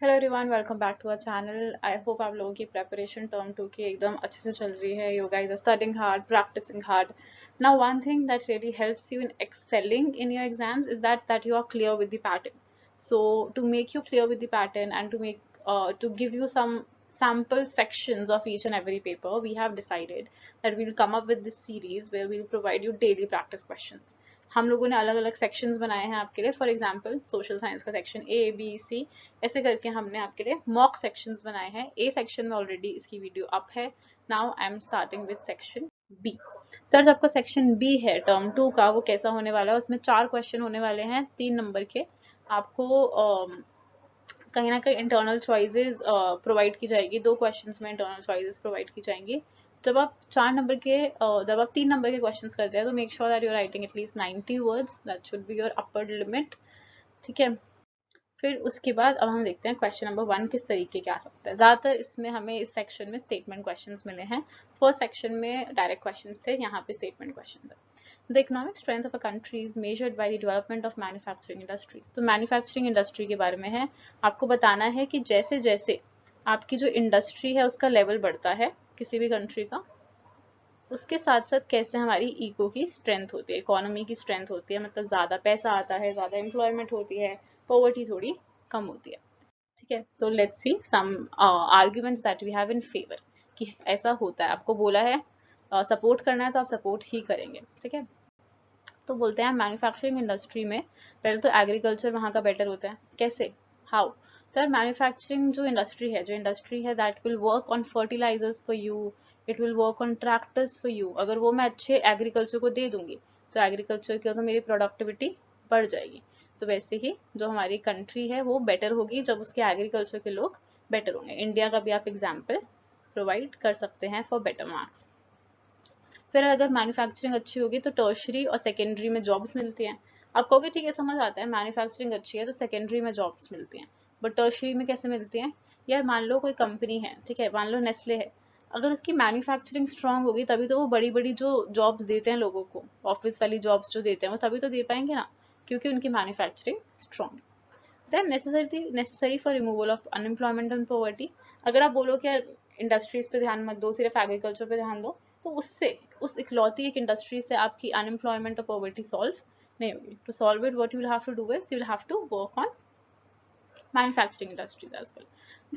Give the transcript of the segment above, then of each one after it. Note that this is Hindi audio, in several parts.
Hello everyone, welcome back to our channel. I hope आप लोगों की प्रेपरेशन टर्म 2 की एकदम अच्छे से चल रही है। You guys are studying hard, practicing hard. Now one thing that really helps you in excelling in your exams is that you are clear with the pattern. So to make you clear with the pattern and to give you some sample sections of each and every paper, we have decided that we'll come up with this series where we'll provide you daily practice questions. हम लोगों ने अलग अलग सेक्शंस बनाए हैं आपके लिए. फॉर एग्जांपल सोशल साइंस का सेक्शन A, B, C, ऐसे करके हमने आपके लिए मॉक सेक्शंस बनाए हैं. ए सेक्शन में ऑलरेडी इसकी वीडियो अप है. Now I am starting with section B. तो जो आपका सेक्शन बी है टर्म 2 का, वो कैसा होने वाला है? उसमें 4 क्वेश्चन होने वाले हैं 3 नंबर के. आपको कहीं ना कहीं इंटरनल चॉइसेस प्रोवाइड की जाएगी. 2 क्वेश्चंस में इंटरनल चॉइसेस प्रोवाइड की जाएंगी. जब आप 4 नंबर के जब आप 3 नंबर के क्वेश्चंस करते हैं तो make sure that you are writing at least 90 words. That should be your upper limit. ठीक है. फिर उसके बाद अब हम देखते हैं क्वेश्चन नंबर 1 किस तरीके के आ सकता है. ज़्यादातर इसमें हमें इस सेक्शन में स्टेटमेंट क्वेश्चंस मिले हैं. फर्स्ट सेक्शन में डायरेक्ट क्वेश्चंस थे, यहाँ पे स्टेटमेंट क्वेश्चंस है. The economic strength of a country is measured by the development of manufacturing industries. तो मैन्युफैक्चरिंग इंडस्ट्री के बारे में है. आपको बताना है कि जैसे जैसे आपकी जो इंडस्ट्री है उसका लेवल बढ़ता है किसी भी कंट्री का, उसके साथ साथ कैसे हमारी इको की स्ट्रेंथ होती है, इकोनॉमी की स्ट्रेंथ होती है. मतलब ज़्यादा पैसा आता है, ज़्यादा एम्प्लॉयमेंट होती है, पॉवर्टी थोड़ी कम होती है. ठीक है. तो let's see some arguments that we have in favour कि ऐसा होता है. आपको बोला है सपोर्ट करना है तो आप सपोर्ट ही करेंगे. ठीक है. तो बोलते हैं मैन्युफैक्चरिंग इंडस्ट्री में पहले तो एग्रीकल्चर वहाँ का बेटर होता है. कैसे? हाउ? तो मैन्युफैक्चरिंग जो इंडस्ट्री है that will work on fertilisers for you, it will work on tractors for you. अगर वो मैं अच्छे एग्रीकल्चर को दे दूंगी तो एग्रीकल्चर की तो मेरी प्रोडक्टिविटी बढ़ जाएगी. तो वैसे ही जो हमारी कंट्री है वो बेटर होगी जब उसके एग्रीकल्चर के लोग बेटर होंगे. इंडिया का भी आप एग्जाम्पल प्रोवाइड कर सकते हैं फॉर बेटर मार्क्स. फिर अगर मैन्युफैक्चरिंग अच्छी होगी तो टर्शरी और सेकेंडरी में जॉब्स मिलती हैं. आप कहोगे ठीक है, समझ आता है, मैन्युफैक्चरिंग अच्छी है तो सेकेंडरी में जॉब्स मिलती हैं, बट टर्शरी में कैसे मिलती हैं? यार मान लो कोई कंपनी है, ठीक है, मान लो नेस्ले है. अगर उसकी मैन्युफैक्चरिंग स्ट्रांग होगी तभी तो वो बड़ी बड़ी जो जॉब्स देते हैं लोगों को, ऑफिस वाली जॉब्स जो देते हैं वो तभी तो दे पाएंगे ना, क्योंकि उनकी manufacturing strong. Then necessary for removal of unemployment and poverty. अगर आप बोलो कि यार इंडस्ट्रीज पे ध्यान मत दो, सिर्फ एग्रीकल्चर पे ध्यान दो, तो उससे उस इकलौती एक इंडस्ट्री से आपकी अनएम्प्लॉयमेंट और पॉवर्टी सॉल्व नहीं होगी. To solve it what you will have to do is you will have to work on manufacturing industries as well.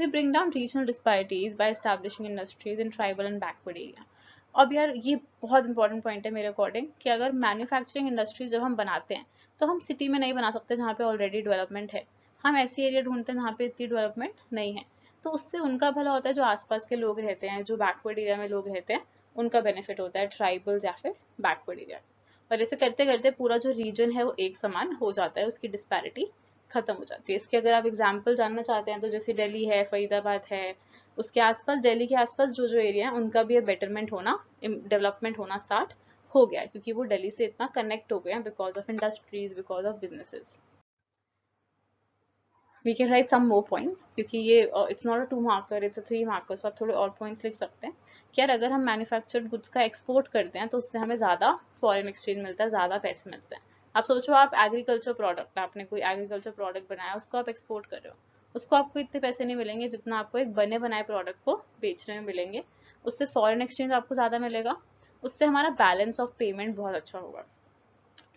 They bring down regional disparities by establishing industries in tribal and backward area. अब यार ये बहुत इंपॉर्टेंट पॉइंट है मेरे अकॉर्डिंग कि अगर मैन्युफैक्चरिंग इंडस्ट्री जब हम बनाते हैं तो हम सिटी में नहीं बना सकते जहाँ पे ऑलरेडी डेवलपमेंट है. हम ऐसी एरिया ढूंढते हैं जहाँ पे इतनी डेवलपमेंट नहीं है. तो उससे उनका भला होता है, जो आसपास के लोग रहते हैं, जो बैकवर्ड एरिया में लोग रहते हैं, उनका बेनिफिट होता है, ट्राइबल्स या फिर बैकवर्ड एरिया. और ऐसे करते करते पूरा जो रीजन है वो एक समान हो जाता है, उसकी डिस्पैरिटी खत्म हो जाती है. इसके अगर आप एग्जाम्पल जानना चाहते हैं तो जैसे दिल्ली है, फरीदाबाद है, उसके आसपास, दिल्ली के आसपास जो जो एरिया है उनका भी बेटरमेंट होना, डेवलपमेंट होना स्टार्ट हो गया है, क्योंकि वो दिल्ली से इतना कनेक्ट हो गया because of industries, because of businesses. We can write some more points, क्योंकि ये it's not a 2 marker, it's a 3 marker. So आप थोड़े और पॉइंट्स लिख सकते हैं कि यार अगर हम मैन्युफैक्चर्ड गुड्स का एक्सपोर्ट करते हैं तो उससे हमें ज़्यादा फॉरेन एक्सचेंज मिलता है, ज़्यादा पैसे मिलते हैं. आप सोचो, आप एग्रीकल्चर प्रोडक्ट, आपने कोई एग्रीकल्चर प्रोडक्ट बनाया, उसको आप एक्सपोर्ट कर रहे हो, उसको आपको इतने पैसे नहीं मिलेंगे जितना आपको एक बने बनाए प्रोडक्ट को बेचने में मिलेंगे. उससे फॉरेन एक्सचेंज आपको ज़्यादा मिलेगा, उससे हमारा बैलेंस ऑफ पेमेंट बहुत अच्छा होगा.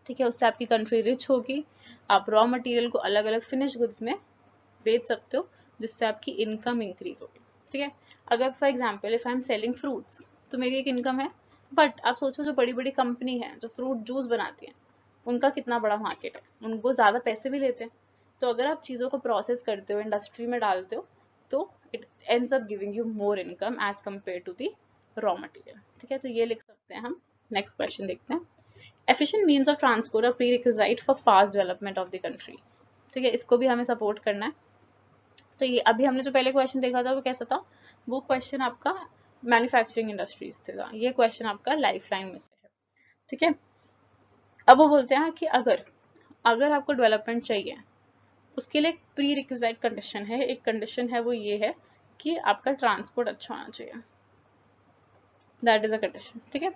ठीक है. उससे आपकी कंट्री रिच होगी. आप रॉ मटेरियल को अलग अलग फिनिश गुड्स में बेच सकते हो, जिससे आपकी इनकम इंक्रीज होगी. ठीक है. अगर for example if I am selling fruits तो मेरी एक इनकम है, बट आप सोचो जो बड़ी बड़ी कंपनी है जो फ्रूट जूस बनाती है, उनका कितना बड़ा मार्केट है, उनको ज़्यादा पैसे भी लेते हैं. तो अगर आप चीज़ों को प्रोसेस करते हो, इंडस्ट्री में डालते हो, तो it ends up giving you more income as compare to the raw material. ठीक है. तो ये लिख सकते हैं हम. नेक्स्ट क्वेश्चन देखते हैं. Efficient means of transport are prerequisite for fast development of the country. ठीक है. इसको भी हमें सपोर्ट करना है. तो ये अभी हमने जो पहले क्वेश्चन देखा था वो कैसा था? वो क्वेश्चन आपका मैन्युफैक्चरिंग इंडस्ट्रीज से था. ये क्वेश्चन आपका लाइफलाइन में से है. ठीक है. अब वो बोलते हैं कि अगर अगर आपको डेवलपमेंट चाहिए, उसके लिए एक प्री रिक्विजिट कंडीशन है, एक कंडीशन है, वो ये है कि आपका ट्रांसपोर्ट अच्छा होना चाहिए. That is a condition. ठीक है.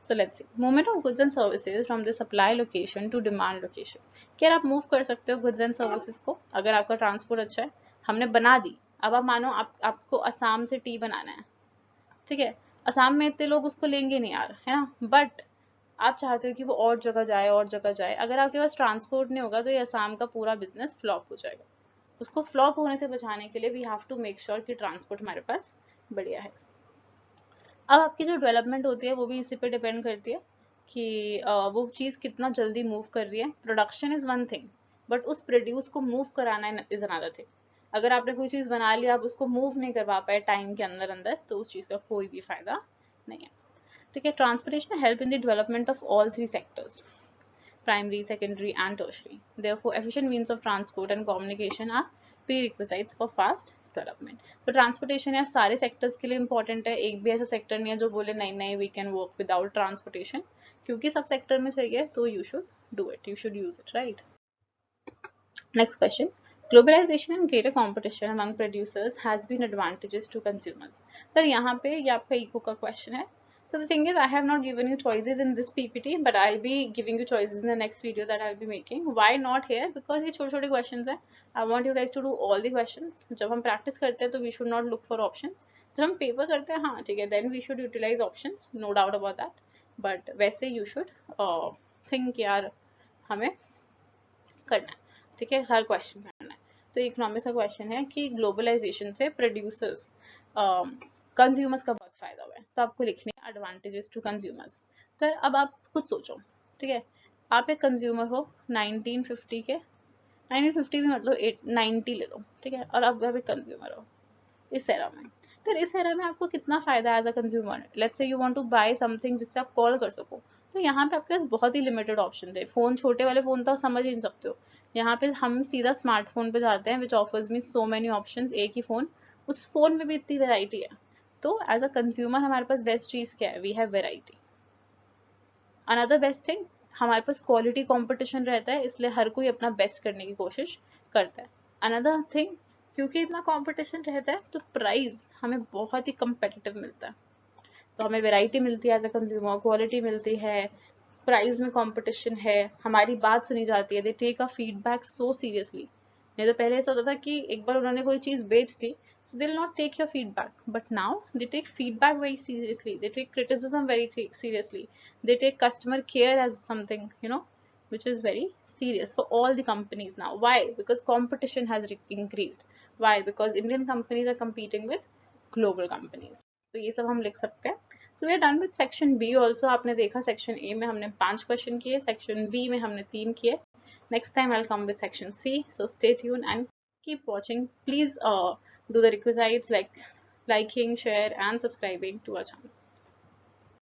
So let's see. Movement of goods and services from the supply location to demand location. क्या आप मूव कर सकते हो गुड्स एंड सर्विसेज को अगर आपका ट्रांसपोर्ट अच्छा है? हमने बना दी, अब आप मानो आपको असम से टी बनाना है, ठीक है, असम में इतने लोग उसको लेंगे नहीं यार, है ना, बट आप चाहते हो कि वो और जगह जाए और जगह जाए, अगर आपके पास ट्रांसपोर्ट नहीं होगा तो ये असम का पूरा बिजनेस फ्लॉप हो जाएगा। उसको फ्लॉप होने से बचाने के लिए we have to make sure कि ट्रांसपोर्ट हमारे पास बढ़िया है। अब आपकी जो डेवलपमेंट होती है वो भी इसी पे डिपेंड करती है कि वो चीज़ कितना जल्दी मूव कर रही है। Production is one thing, but उस प्रोड्यूस को मूव कराना इज़ अनदर थिंग। अगर आपने कोई चीज़ बना ली, आप उसको मूव नहीं करवा पाए टाइम के अंदर अंदर, तो उस चीज़ का कोई भी फायदा नहीं है। ठीक है, transportation help in the development of all three sectors, primary, secondary, and tertiary. Therefore, efficient means of transport and communication are prerequisites for fast development. तो ट्रांसपोर्टेशन या सारे सेक्टर्स के लिए इंपॉर्टेंट है, एक भी ऐसा सेक्टर नहीं है जो बोले नहीं नहीं we can work without transportation, क्योंकि सब सेक्टर में चाहिए, तो you should do it, you should use it, right. Next question, globalisation and greater competition among producers has been advantages to consumers. Sir यहाँ पे ये आपका इको का क्वेश्चन है। So the thing is, I have not given you choices in this PPT, but I'll be giving you choices in the next video that I'll be making. Why not here? Because ये छोटे छोटे questions हैं. I want you guys to do all the questions. जब हम practice करते हैं तो we should not look for options. जब हम paper करते हैं, हाँ ठीक है, then we should utilize options, no doubt about that. But वैसे you should think यार हमें करना है, ठीक है, हर क्वेश्चन करना है। तो इकोनॉमिक्स का क्वेश्चन है कि ग्लोबलाइजेशन से प्रोड्यूसर्स कंज्यूमर्स का बहुत फायदा हुआ है, तो आपको लिखने हैं एडवांटेजेस टू कंज्यूमर्स। तो अब आप खुद सोचो, ठीक है, आप एक कंज्यूमर हो 1950 के, 1950 भी मतलब 90 ले लो, ठीक है, और अब आप एक कंज्यूमर हो इस एरा में। तो इस एरा में आपको कितना फायदा है as a consumer. Let's say you want to buy something जिससे आप कॉल कर सको, तो यहाँ पे आपके पास बहुत ही लिमिटेड ऑप्शन थे। फोन, छोटे वाले फोन तो आप समझ ही नहीं सकते हो, यहाँ पे हम सीधा स्मार्टफोन पे जाते हैं, which offers me so many options. एक ही फोन, उस फोन में भी इतनी वेराइटी है। तो एज अ कंज्यूमर हमारे पास बेस्ट चीज क्या है, we have variety. Another best thing, हमारे पास क्वालिटी कंपटीशन रहता है, इसलिए हर कोई अपना बेस्ट करने की कोशिश करता है। अनदर थिंग, क्योंकि इतना कंपटीशन रहता है तो प्राइस हमें बहुत ही कंपेटिटिव मिलता है। तो हमें वैरायटी मिलती है एज अ कंज्यूमर, क्वालिटी मिलती है, प्राइस में कंपटीशन है, हमारी बात सुनी जाती है, they take a feedback so seriously. नहीं तो पहले ऐसा होता था कि एक बार उन्होंने कोई चीज बेच दी, so they'll not take your feedback, but now they take feedback very seriously, they take criticism very seriously, they take customer care as something, you know, which is very serious for all the companies now. Why? Because competition has increased. Why? Because Indian companies are competing with global companies. तो ये सब हम लिख सकते हैं। So we are done with section B also. आपने देखा section A में हमने 5 क्वेश्चन किए, section B में हमने 3 किए। Next time I'll come with section C. So stay tuned and keep watching. Please do the requisites like liking, share and subscribing to our channel.